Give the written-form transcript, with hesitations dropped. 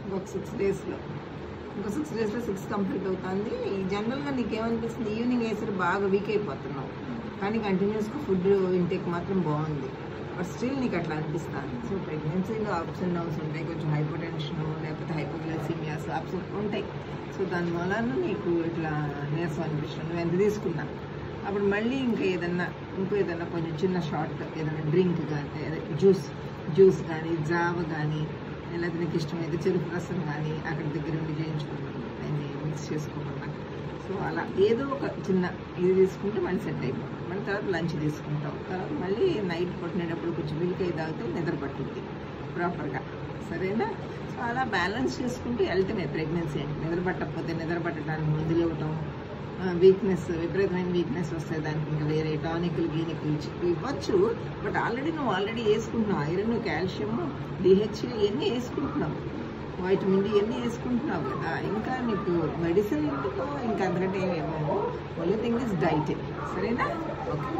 ఇంకొక 6 డేస్లో, ఇంకో 6 డేస్లో 6 కంప్లీట్ అవుతుంది. జనరల్గా నీకేమనిపిస్తుంది, ఈవినింగ్ వేసరి బాగా వీక్ అయిపోతున్నావు, కానీ కంటిన్యూస్గా ఫుడ్ ఇంటేక్ మాత్రం బాగుంది. బట్ స్టిల్ నీకు అట్లా అనిపిస్తుంది. సో ప్రెగ్నెన్సీలో అప్స్ అండ్ డౌన్స్ ఉంటాయి, కొంచెం హైపర్ టెన్షన్ లేకపోతే హైపోగ్లైసీమియాస్ అప్స్ ఉంటాయి. సో దాని వలన నీకు ఇట్లా నీరసం అనిపించడం. నువ్వు ఎంత తీసుకున్నా అప్పుడు మళ్ళీ ఇంకో ఏదన్నా కొంచెం చిన్న షార్ట్ ఏదైనా డ్రింక్ కానీ, అదే జ్యూస్ కానీ, జావ కానీ, లేకపోతే నీకు ఇష్టమైతే చెరుకు రసం కానీ అక్కడ దగ్గర ఉండి చేయించుకుంటాను, దాన్ని మిక్స్ చేసుకోకుండా. సో అలా ఏదో ఒక చిన్న ఇది తీసుకుంటే మళ్ళీ సెట్ అయిపోతుంది. మళ్ళీ తర్వాత లంచ్ తీసుకుంటాం, తర్వాత మళ్ళీ నైట్ పట్టినప్పుడు కొంచెం మిల్క్ అయి తాగితే నిద్ర పట్టుద్ది ప్రాపర్గా. సరేనా? సో అలా బ్యాలెన్స్ చేసుకుంటూ వెళ్తేనే ప్రెగ్నెన్సీ అంటే. నిద్ర పట్టకపోతే నిద్ర పట్టడానికి మందులు ఇవ్వటం, విపరీతమైన వీక్నెస్ వస్తే దానికి ఇంకా వేరే టానిక్లు ఇవ్వచ్చు. బట్ నువ్వు వేసుకుంటున్నావు, ఐరన్, కాల్షియం, డిహెచ్ఏ ఇవన్నీ వేసుకుంటున్నావు, వైటమిన్ డి ఇవన్నీ వేసుకుంటున్నావు కదా. ఇంకా నీకు మెడిసిన్ ఇంకా అంతకంటే ఏమి ఇవ్వము. Only thing is diet. సరేనా? ఓకే.